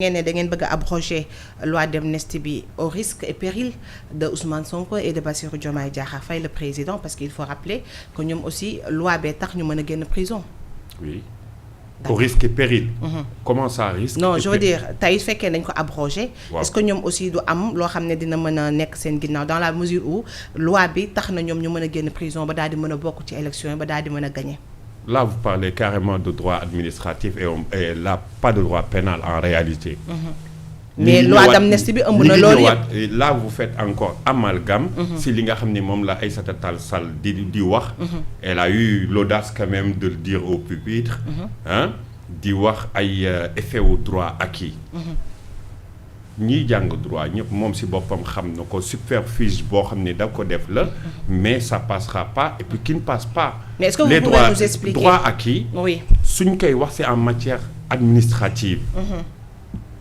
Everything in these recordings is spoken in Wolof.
ngeen ne da ngeen bëgg a abroger loi d'amnistie bi au risque et péril de Ousmane Sonko et de Bassirou Diomaye Diakhar Faye le président parce qu'il faut rappeler que ñoom aussi loi bee tax ñu mën a génn prison. Oui. Au risque et péril. Mm-hmm. Comment ça risque? Non je veux dire tey fekkee nañ ko abroger. Wow. Est-ce que ñoom aussi du am loo xam ne dina mën a nekk seen ginnaaw dans la mesure où loi bi tax na ñoom ñu mën a génn prison ba daal di mën a bokk ci élection yi ba daal di mën a gagner. Là, vous parlez carrément de droit administratif et là, pas de droit pénal en réalité. Mais loi d'amnistie bi ëmb na loolu yëpp. Là, vous faites encore amalgame. Si li nga xam ni moom la Aïssata Tall Sall di wax. Elle a eu l'audace quand même de le dire au pupitre. Hein, di wax ay effet au droit acquis. ñiy jàng droit ñëpp moom si boppam xam na ko subterfuge boo xam ne da ko def la mais ça passera pas et puis qui ne passe pas. Mais est-ce que vous pouvez nous expliquer droit acquis. Oui. suñ koy wax c'est en matière administrative.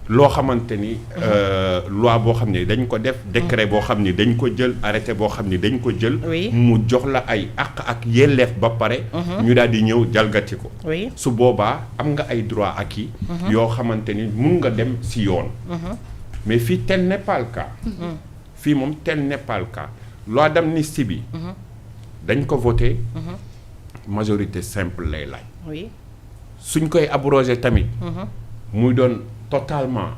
loo xamante ni. loi boo xam ne dañ ko def. décret boo xam ni dañ ko jël arrêté boo xam ni dañ ko jël. Oui. mu jox la ay àq ak yelleef ba pare. ñu daal di ñëw jalgati ko. Oui. su boobaa am nga ay droit acquis. yoo xamante ni mun nga dem si yoon. mais fii tel n'est pas le cas. fii moom tel n'est pas le cas loi d'amnistie bi. dañ ko voté. majorité simple lay laaj. Oui. suñ koy abroger tamit. muy doon totalement.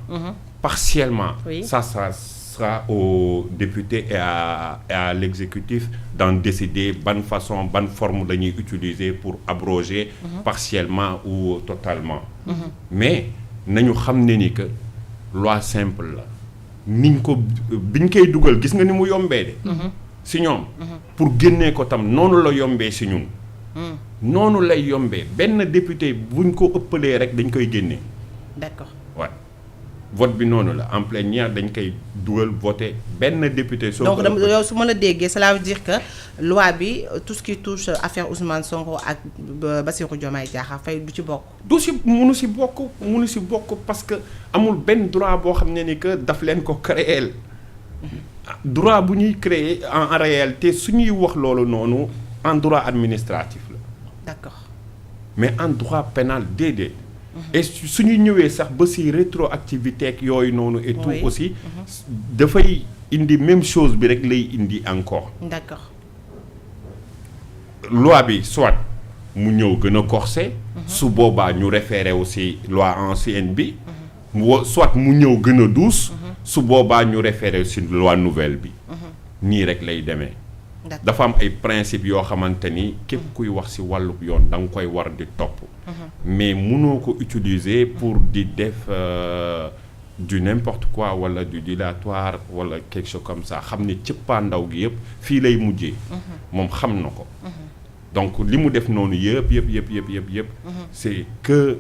partiellement. Oui. Ça sera aux députés et à l'exécutif d'en décider ban façon ban forme la ñuy utiliser pour abroger. partiellement ou totalement. mais nañu xam ne ni que. loi simple la niñ ko biñ koy dugal gis nga ni mu yombee de. si ñoom. pour génnee ko tam noonu la yombee si ñun. noonu lay yombee benn député buñ ko ëppalee rek dañ koy génnee. D'accord. waaw vote bi noonu la en plénière dañ koy dugal voter benn député. soo donc yow su ma la déggee cela veut dire que loi bi tout ce qui touche affaire Ousmane Sonko ak Bassirou Diomaye Diakhar Faye du ci bokk. du si munu si bokk parce que amul benn droit boo xam ne ni que daf leen ko créer droit bu ñuy créer en réalité su ñuy wax loolu noonu en droit administratif la. D'accord. mais en droit pénal déedéet. et su ñu ñëwee sax ba si rétroactivité ak yooyu noonu. et tout Oui. aussi dafay indi même chose bi rek lay indi encore. D'accord. loi bi soit mu ñëw gën a corsé. su boobaa ñu référé aussi loi ancienne bi. soit mu ñëw gën a douce. su boobaa ñu référé aussi loi nouvelle bi. nii rek lay demee. dafa am ay principes yoo xamante ni képp kuy wax ci wàllu yoon da nga koy war di topp. mais mënoo ko utiliser pour di def du n'importe quoi wala du dilatoire wala quelque chose comme ça xam ni cëppaandaw gi yëpp fii lay mujjee. moom xam na ko. donc li mu def noonu yëpp. c'est que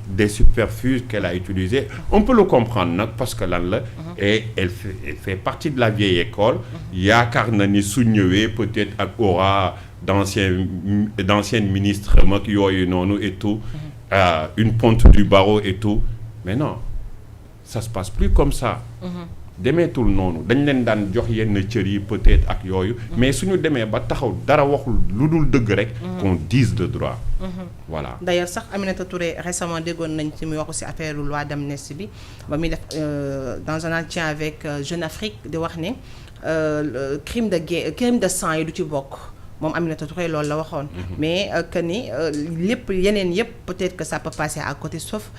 des subterfuges qu'elle a utilisés. On peut le comprendre nag parce que lan la. et elle fait partie de la vieille école. yaakaar na ni su ñëwee peut-être ak aura d'anciennes ministres mag yooyu noonu et tout. une ponte du barreau et tout mais non ça se passe plus comme ça. demeetul noonu dañ leen daan jox yenn cër yi peut-être ak yooyu. mais suñu demee ba taxaw dara waxul lu dul dëgg rek. qu'on dise le droit. voilà. D'ailleurs sax Aminata Touré récemment déggoon nañ ci muy wax ci affaire loi d'amnistie bi ba muy def dans un entretien avec Jeune Afrique di wax ne crime de sang yi du ci bokk moom Aminata Touré loolu la waxoon. mais que ni lépp yeneen yëpp peut-être que ça peut passer à côté sauf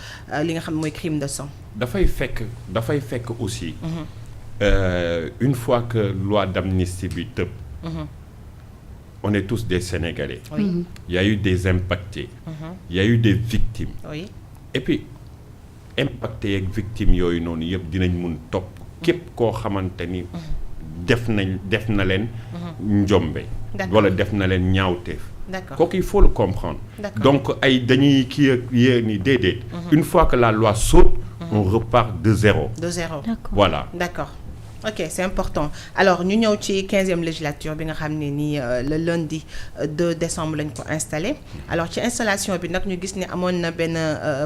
li nga xam mooy crime de sang. dafay fekk aussi. une fois que loi d'amnistie bi tëb. on est tous des Sénégalais. Oui. Il y a eu des impactés. Il y a eu des victimes. Oui. et puis impactés ak victimes yooyu noonu yëpp dinañ mun topp képp koo xamante ni. def na leen. njombe. wala def na leen ñaawteef. D'accord. kooku il faut le comprendre. D'accord. donc ay dañuy kii ak yéen ni déedéet. une fois que la loi saute. on repart de zéro. De zéro. D'accord. voilà. D'accord. ok c'est important alors ñu ñëw ci 15e législature bi nga xam ne nii le lundi 2 décembre lañ ko installé alors ci installation bi nag ñu gis ne amoon na benn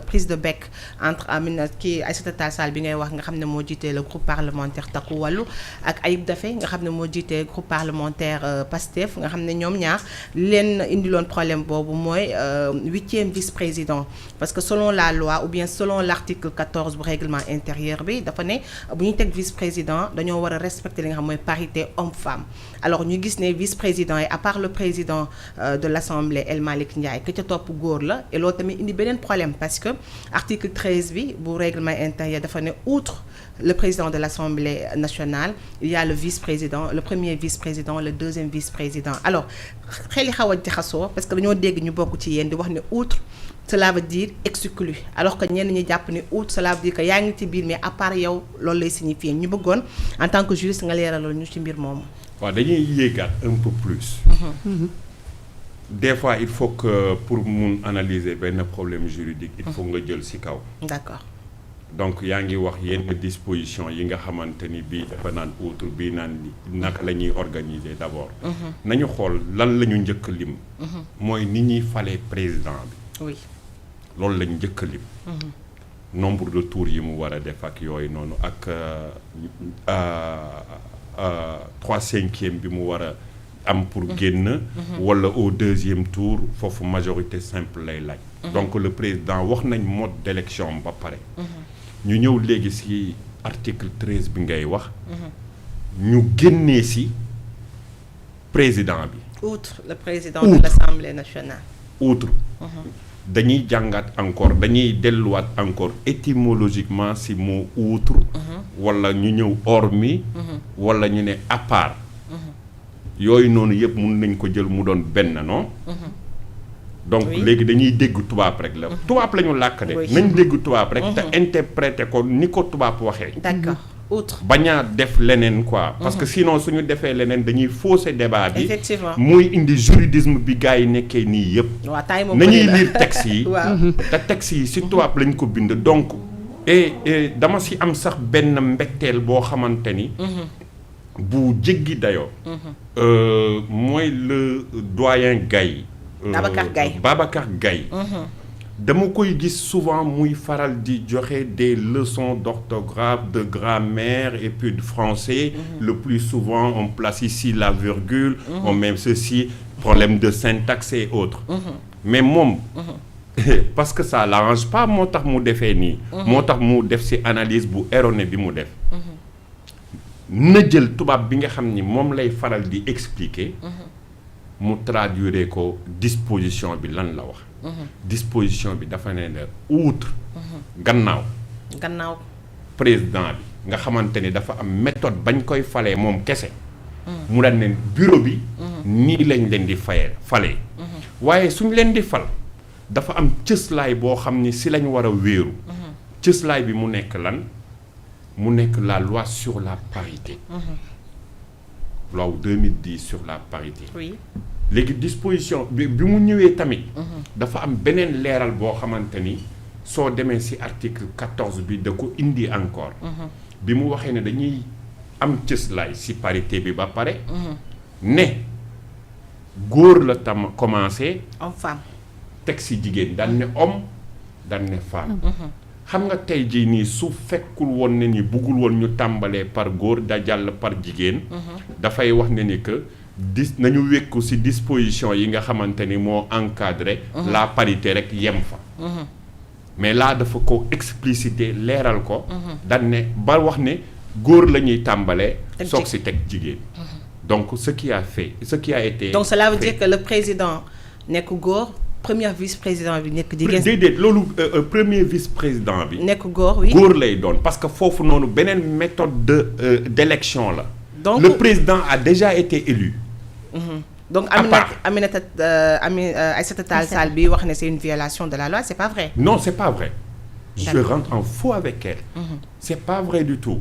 prise de bec entre Aïssata Tall Sall bi ngay wax nga xam ne moo jiite le groupe parlementaire Takku Wallu ak Ayib Daffé nga xam ne moo jiite groupe parlementaire Pastef nga xam ne ñoom ñaar leen indiloon problème boobu mooy 8e vice-président parce que selon la loi ou bien selon l'article 14 bu règlement intérieur bi dafa ne bu ñu teg vice-président dañoo war a respecter li nga xam mooy parité homme-femme alors ñu gis ne vice-président yi à part le président de l'Assemblée El Malick Ndiaye que ca topp góor la et loolu tamit indi beneen problème parce que article 13 bi bu règlement intérieur dafa ne outre le président de l'Assemblée nationale il y a le vice-président le premier vice-président le deuxième vice-président alors xel yi xaw a jaxasoo parce que dañoo dégg ñu bokk ci yéen di wax ne outre cela veut dire exclu alors que ñenn ñi jàpp ne outre cela veut dire que yaa ngi ci biir mais à part yow loolu lay signifier ñu bëggoon en tant que juriste nga leeralal ñu ci mbir moomu. waaw dañuy yéegaat un peu plus. Des fois il faut que pour mun analyser benn problème juridique il faut nga jël ci kaw. D'accord. donc yaa ngi wax yenn disposition yi nga xamante ni bii dafa naan outre bii naan naka la ñuy organiser d'abord. nañu xool lan la ñu njëkk lim. mooy ni ñuy falee président bi. oui. loolu lañ njëkk a lim. nombre de tours yi mu war a def ak yooyu noonu ak 3/5 bi mu war a am pour génn. wala au 2e tour foofu majorité simple lay laaj. donc le président wax nañ mode d'élection ba pare. ñu ñëw léegi ci article 13 bi ngay wax. ñu génnee ci président bi. outre le président de l'Assemblée nationale. outre. dañuy jàngat encore dañuy delluwaat encore étymologiquement ci mot outre. wala ñu ñëw hormis. wala ñu ne à part. yooyu noonu yëpp mun nañ ko jël mu doon benn non. donc léegi dañuy dégg tubaab rek la. tubaab la ñu làkk de. nañ dégg tubaab rek. te interpréter ko ni ko tubaab waxee. d'accord. outre bañ a def leneen quoi. parce que sinon suñu defee leneen dañuy fausser débat bi. effectivement muy indi juridisme bi gars yi nekkee nii yëpp. waaw taay moom nañuy lire texte yi. waaw te texte yi ci tubaab lañ ko bind donc. et dama ci am sax benn mbetteel boo xamante ni. bu jéggi dayoo. mooy le doyen Gaye. Babacar Gaye. dama koy gis souvent muy faral di joxe des leçons d'orthographe de grammaire et puis de français. Le plus souvent on place ici la virgule. on met ceci problème de syntaxe et autres. mais moom. parce que ça l'arrange pas moo tax mu defee nii. moo tax mu def ci analyse bu erronée bi mu def. na jël tubaab bi nga xam ni moom lay faral di expliquer. mu traduire ko disposition bi lan la wax. disposition bi dafa ne la outre. gannaaw président bi nga xamante ni dafa am méthode bañ koy falee moom kese. mu daan ne bureau bi. nii lañ leen di falee. waaye suñ leen di fal dafa am cëslaay boo xam ni ci lañ war a wéeru. cëslaay bi mu nekk lan. mu nekk la loi sur la parité. loi 2010 sur la parité. oui. léegi disposition bi mu ñëwee tamit. dafa am beneen leeral boo xamante ni soo demee ci article 14 bi da ko indi encore. bi mu waxee ne dañuy am cëslaay ci parité bi ba pare. ne góor la tam commencé. homme femme. teg ci jigéen daan ne homme daan ne femme. xam nga tey jii nii su fekkul woon ne ni buggul woon ñu tàmbalee par góor da jàll par jigéen. dafay wax ne ni que nañu wékku ci disposition yi nga xamante ni moo encadré. la parité rek yem fa. mais là dafa ko expliciter leeral ko. daan ne ba wax ne góor la ñuy tàmbalee. soog ci teg jigéen. donc ce qui a été. donc cela veut dire que le président nekk góor. premier vice-président bi nekk jigéen. déedéet loolu premier vice-président bi. nekk góor oui. góor lay doon parce que foofu noonu beneen méthode d'élection la. donc le président a déjà été élu. donc Aïssata Tall Sall bi wax ne c'est une violation de la loi c'est pas vrai. non c'est pas vrai. je rentre en faux avec elle. c'est pas vrai du tout.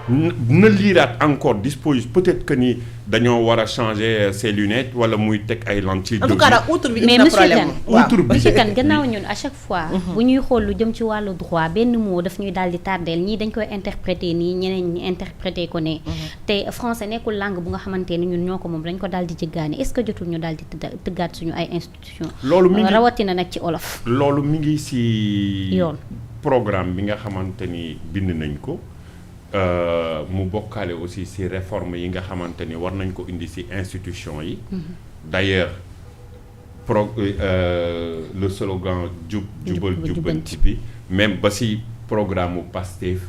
na liiraat encore disposition peut-être que ni dañoo war a changer ses lunettes wala muy teg ay lentilles. en tout cas daal outre bi mais indi na problème. monsieur Kane gannaaw ñun à chaque fois. bu ñuy xool lu jëm ci wàllu droit benn mot daf ñuy daal di tardeel ñii dañ koy interpréter nii ñeneen ñi interpréter ko ne. te français nekkul langue bu nga xamante ni ñun ñoo ko moom dañ ko daal di jéggaane est-ce que jotul ñu daal di tëggaat suñu ay institutions. loolu mi ngi rawatina nag ci olof. loolu mi ngi ci yoon programme bi nga xamante ni bind nañ ko. mu bokkaale aussi ci réforme yi nga xamante ni war nañ ko indi ci institution yi. D'ailleurs le slogan jubal jubbanti bi même ba ci programme mu Pastef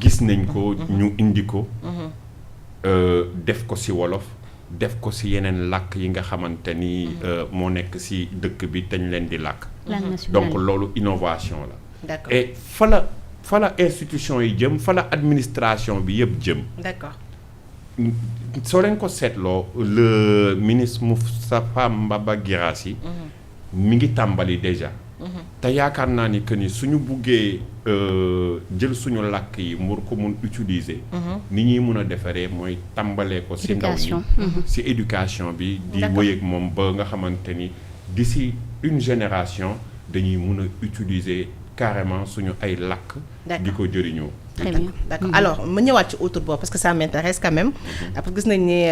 gis nañ ko ñu indi ko. def ko ci wolof def ko ci yeneen làkk yi nga xamante ni moo nekk ci dëkk bi te ñu leen di làkk. donc loolu innovation la. D'accord. Et fa la institution yi jëm fa la administration bi yëpp jëm. D'accord. soo leen ko seetloo le ministre Moustapha Mbaba Guirassy mi ngi tàmbali déjà. te yaakaar naa ni que ni suñu buggee jël suñu làkk yi mu ko mun utiliser. ni ñuy mun a defaree mooy tàmbalee ko ci ndaw ñi ci éducation bi. di wéy ak moom ba nga xamante ni d'ici une génération dañuy mun a utiliser carrément suñu ay làkk. di ko jëriñoo. très bien d'accord alors ma ñëwaat ci outre boobu parce que ça m'intéresse quand même. après gis nañ ni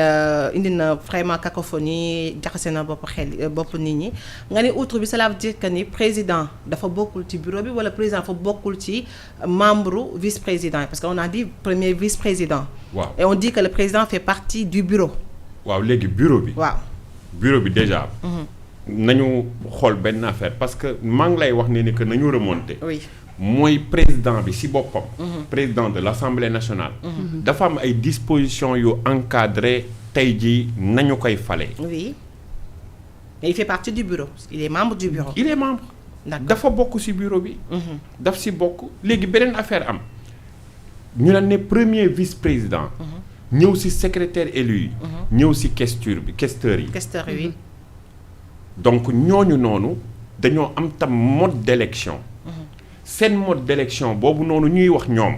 indi na vraiment cacophonie jaxase na bopp nit ñi nga ni outre bi cela veut dire que ni président dafa bokkul ci bureau bi wala président dafa bokkul ci membre vice-président parce que on a dit premier vice-président. waaw et on dit que le président fait partie du bureau. waaw léegi bureau bi. waaw bureau bi déjà. nañu xool benn affaire parce que maa ngi lay wax ne ni que nañu remonter. oui. mooy président bi ci boppam. président de l'Assemblée nationale. dafa am ay dispositions yu encadré tey jii nañu koy fale. oui mais il fait partie du bureau il est membre du bureau. il est membre. dafa bokk ci bureau bi. daf ci bokk léegi beneen affaire am ñu ne premier vice-président. ñëw ci secrétaire élu yi. ñëw ci questeurs yi. questeurs yi. donc ñooñu noonu dañoo am tam mode d'élection. seen mode d'élection boobu noonu ñuy wax ñoom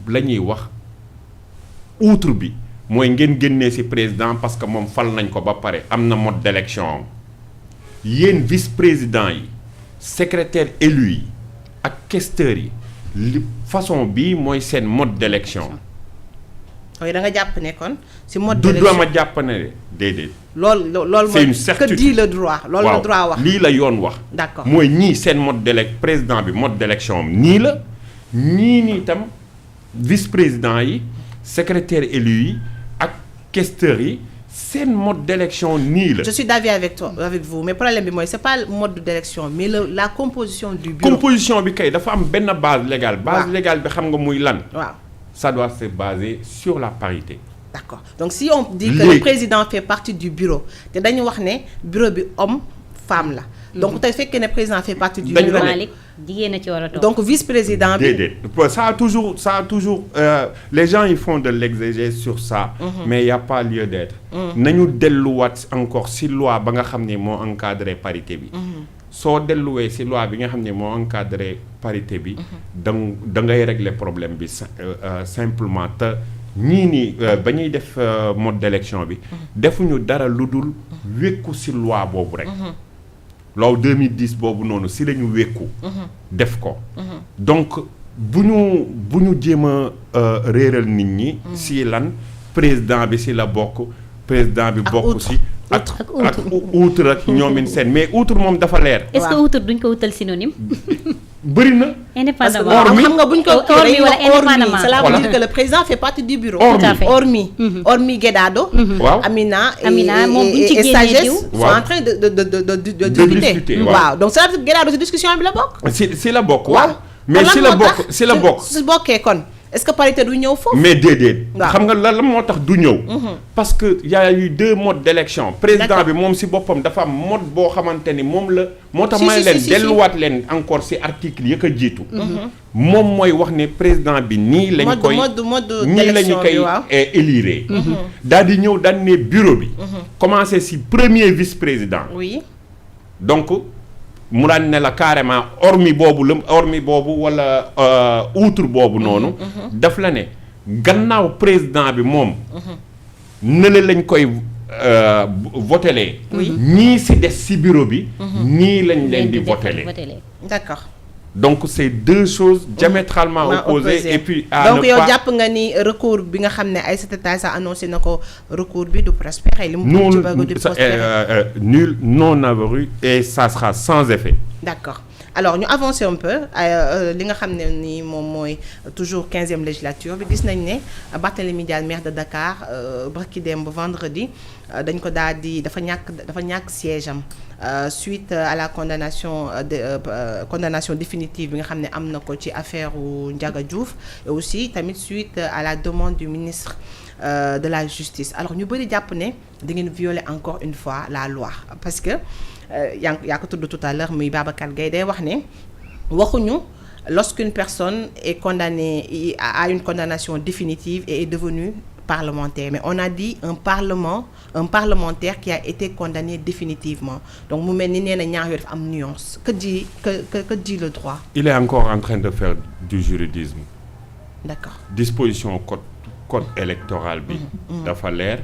la ñuy wax outre bi mooy ngeen génnee ci président parce que moom fal nañ ko ba pare am na mode d'élection am yéen vice-président yi secrétaire élu yi ak questeurs yi li façon bii mooy seen mode d'élection. oui da nga jàpp ne kon ci mode du d'élection dama jàpp ne déedéet. loolu c'est une mooy certitude que dit le droit. loolu la droit wax lii la yoon wax. d'accord mooy ñii seen président bi mode d'élection am nii la ñii nii tam vice-président yi secrétaire élu yi ak questeurs yi seen mode d'élection nii la. je suis d'avis avec vous mais problème bi mooy c'est pas le mode d'élection mais la composition du bureau. composition bi kay dafa am benn base légale. base légale bi xam nga muy lan. waaw ça doit se baser sur la parité. d'accord donc si on dit que le président fait partie du bureau te dañu wax ne bureau bi homme femme la. donc tey fekkee ne président fait partie du bureau. jigéen a ci war a toog. donc vice-président bi. déedéet ça a toujours les gens ils font de l'exégèse sur ça. mais il y a pas lieu d'être. nañu delluwaat encore ci loi ba nga xam ne moo encadré parité bi. soo delluwee ci loi bi nga xam ne moo encadré parité bi. da ngay régler problème bi simplement te ñii nii ba ñuy def mode d'élection bi. defuñu dara lu dul wékku ci loi boobu rek. loolu 2010 boobu noonu ci lañu wékku. def ko. donc bu ñu jéem a réeral nit ñi. ci lan président bi ci la bokk président bi bokk ci. ak outre ak ñoomin seen mais outre moom dafa leer. est-ce que outre duñ ko wutal synonyme. bëri na. indépendamment parce que xam nga buñ ko hormis wala indépendamment. cela veut dire que le président fait partie du bureau. hormis Guédado. waaw Amina moom buñ ci et génnee Sagesse diw. sont en train de discuter. waaw donc cela veut dire Guédado ci discussion bi la bokk. ci la bokk waaw. mais ci la bokk su bokkee kon. est-ce que parité du ñëw foofu. mais déedéet. xam nga la moo tax du ñëw. parce que y a eu 2 modes d'élection. président bi moom ci boppam dafa am mode boo xamante ni moom la. moo tax may leen delluwaat leen encore ci article yi ko jiitu. moom mooy wax ne président bi nii lañ koy nii lañu koy élire. daal di ñëw daan ne bureau bi. commencé ci premier vice-président. oui donc. mu daan ne la carrément hormis boobu wala outre boobu noonu. daf la ne gannaaw président bi moom nële lañ koy votelee ñii si des si bureau bi ñii lañ leen di votelee d'accord. donc c'est deux choses diamétralement opposées et puis donc yow jàpp nga ni recours bi nga xam ne Aïssata Tall Sall annoncé na ko recours bi du prospérer li mu ci bëgg du prospérer nul non avenu et ça sera sans effet. D'accord. Alors ñu avancer un peu li nga xam ne ni moom mooy toujours 15e législature bi gis nañ ne Barthélémy Dias maire de Dakar barki démb vendredi dañ ko daal di dafa ñàkk siège am suite à la condamnation définitive bi nga xam ne am na ko ci affaire u Ndiaga Diouf et aussi tamit suite à la demande du ministre de la justice. Alors ñu bëri jàpp ne da ngeen violer encore une fois la loi parce que yaa ko tudd tout à l'heure muy Babacar Gaye day wax ne waxuñu lorsqu'une personne est condamnée à une condamnation définitive et est devenue parlementaire, mais on a dit un parlementaire qui a été condamné définitivement. Donc mu mel ni nee na ñaar yooyu dafa am nuance. Que dit le droit? Il est encore en train de faire du juridisme. D'accord. Disposition code électoral bi dafa leer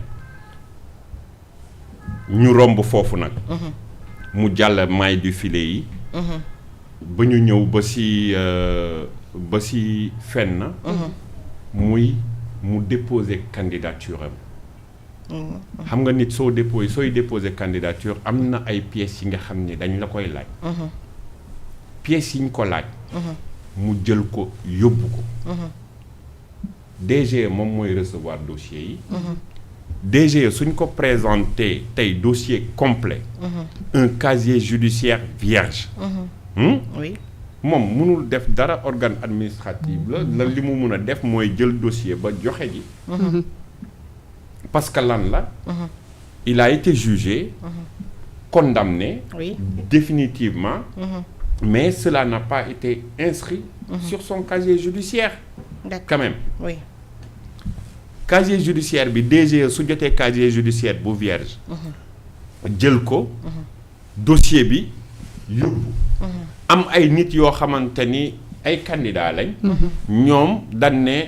ñu romb foofu nag mu jàll maille du filet yi ba ñu ñëw ba si fenn muy mu déposer candidature am xam nga nit sooy déposer candidature am na ay pièces yi nga xam ne dañ la koy laaj pièces yi ñu ko laaj mu jël ko yóbbu ko DG moom mooy recevoir dossier yi DG suñ ko présenté tey dossier complet un casier judiciaire vierge oui moom mënul def dara organe administratif la li mu mun a def mooy jël dossier ba joxe ji parce que lan la il a été jugé condamné définitivement mais cela n'a pas été inscrit sur son casier judiciaire quand même oui casier judiciaire bi DG su jotee casier judiciaire bu vierge jël ko dossier bi yóbbu am ay nit yoo xamante ni ay candidats lañ ñoom dañ ne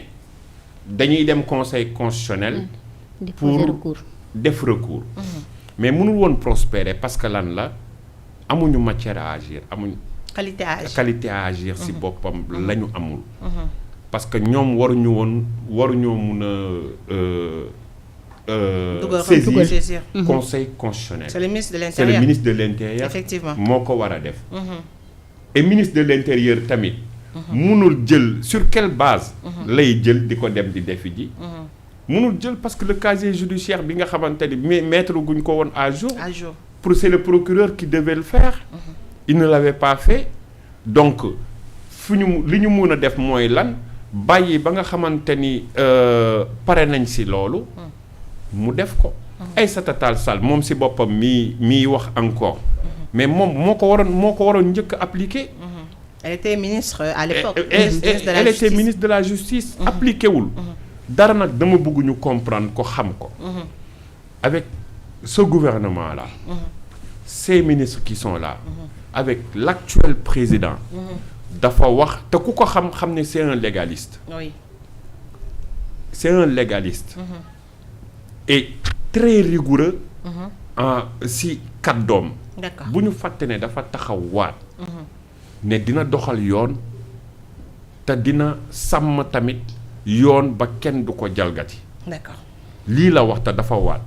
dañuy dem conseil constitutionnel pour def recours mais mënul woon prospérer parce que lan la amuñu matière à agir amuñu qualité à agir si boppam la ñu amul parce que ñoom waruñoo mun a saisir conseil constitutionnel. C'est le ministre de l'Intérieur. C'est le ministre de l'Intérieur. Effectivement. moo ko war a def. Et ministre de l'Intérieur tamit. munul jël sur quelle base. lay jël di ko dem di defi ji. munul jël parce que le casier judiciaire bi nga xamante ni mettre guñ ko woon à jour. Pour c'est le procureur qui devait le faire. Il ne l'avait pas fait donc li ñu mun a def mooy lan. bàyyi ba nga xamante ni pare nañ si loolu mu def ko Aïssata Tall Sall moom si boppam mii wax encore mais moom moo ko waroon njëkk appliquer. Elle était ministre à l'époque. Elle était ministre de la justice. appliqué wul dara nag dama bëgg ñu comprendre ko xam ko avec ce gouvernement là ces ministres qui sont là avec l'actuel président dafa wax te ku ko xam ne c'est un légaliste. Oui. C'est un légaliste. Et très rigoureux. Si kàddoom. D'accord. bu ñu fàtte ne dafa taxaw waat. ne dina doxal yoon te dina sàmm tamit yoon ba kenn du ko jalgati. D'accord. lii la wax te dafa waat.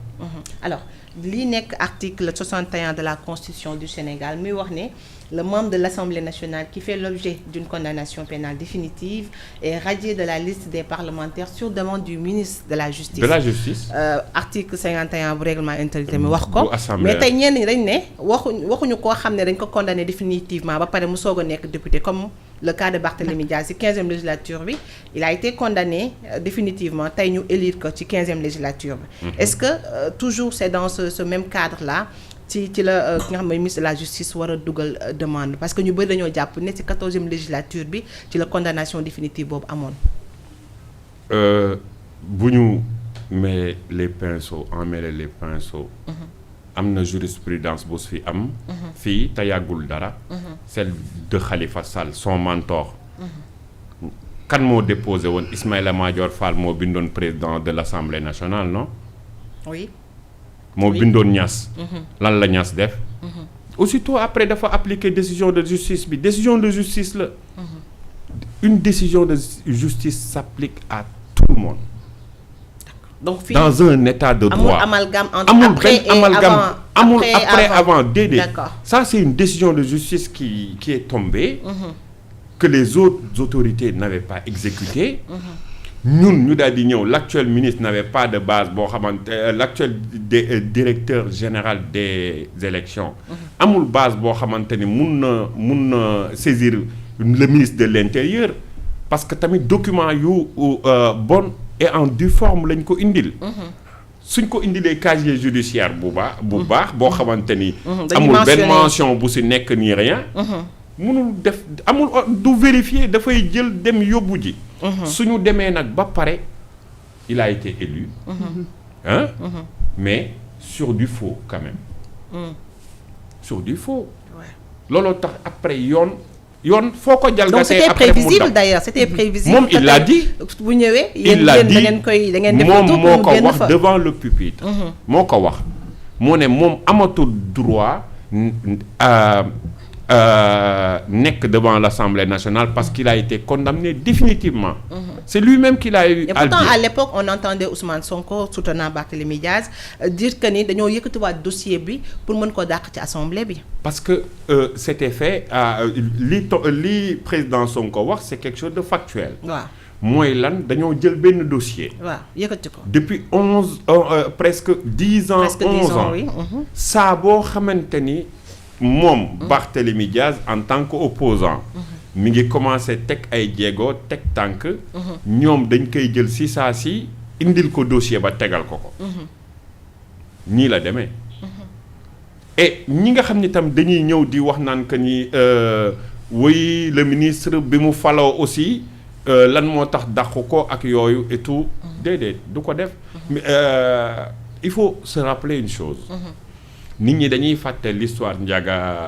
Alors lii nekk article 61 de la Constitution du Sénégal muy wax ne le membre de l'Assemblée nationale qui fait l'objet d'une condamnation pénale définitive est radié de la liste des parlementaires sur demande du ministre de la Justice. De la Justice. Article 51 bu règlement intérieur mi wax ko. Mais tey ñenn ñi dañ ne waxuñu koo xam ne dañ ko condamné définitivement ba pare mu soog a nekk député comme le cas de Barthélémy Dias ci 15e législature bi il a été condamné définitivement tey ñu élire ko ci 15e législature bi. Est-ce que toujours c'est dans ce même cadre là ci la ki nga xam ne ministre de la justice war a dugal demande parce que ñu bëri dañoo jàpp ne ci 14e législature bi ci la condamnation définitive boobu amoon. bu ñu emmêler les pinceaux am na jurisprudence bu fi am. fii te yàggul dara. celle de Khalifa Sall son mentor. kan moo déposé woon Ismaïla Madior Fall moo bindoon président de l'Assemblée nationale non. oui. moo bindoon Niass. lan la Niass def. aussitôt après dafa appliquer décision de justice bi décision de justice la. une décision de justice s'applique à tout le monde. donc fii dans un état de droit amul amalgame entre après et avant amul après avant déedéet. D'accord. Ça c'est une décision de justice qui est tombée. Que les autres autorités n'avaient pas exécuté. ñun ñu daal di ñëw l'actuel ministre n'avait pas de base boo xamante l'actuel directeur général des élections amul base boo xamante ni mun na saisir le ministre de l'intérieur parce que tamit document yu bon et en due forme lañ ko indil. suñ ko indilee casier judiciaire bu baax boo xamante ni amul benn mention bu si nekk ni rien. mënul def amul du vérifier dafay jël dem yóbbu ji. suñu demee nag ba pare il a été élu. hein mais sur du faux quand même. sur du faux. looloo tax après yoon foo ko jalgatee. donc c'était prévisible d'ailleurs c'était prévisible. moom il l'a dit. bu ñëwee il l'a dit da ngeen def moom moo ko wax devant le pupitre. moo ko wax moo ne moom amatul droit. nekk devant l'Assemblée nationale parce qu'il a été condamné définitivement. C'est lui-même qui l'a eu. Et pourtant à l'époque on entendait Ousmane Sonko soutenant Barthélémy Diaz dire que ni dañoo yëkkatiwaat dossier bi pour mën ko dàq ci assemblée bi. parce que c'était fait li président Sonko wax c'est quelque chose de factuel. waaw mooy lan dañoo jël benn dossier. waaw yëkkati ko. depuis presque 10 ans. presque 10 ans oui. saa boo xamante ni. moom Barthélémy Diaz en tant qu'opposant mi ngi commencé teg ay jéego teg tànk ñoom dañ koy jël si saa si indil ko dossier ba tegal ko nii la demee et ñi nga xam ni tam dañuy ñëw di wax naan que ni oui le ministre bi mu faloo aussi lan moo tax dàqu ko ak yooyu et tout déedéet du ko def mais il faut se rappeler une chose nit ñi dañuy fàtte l'histoire Ndiaga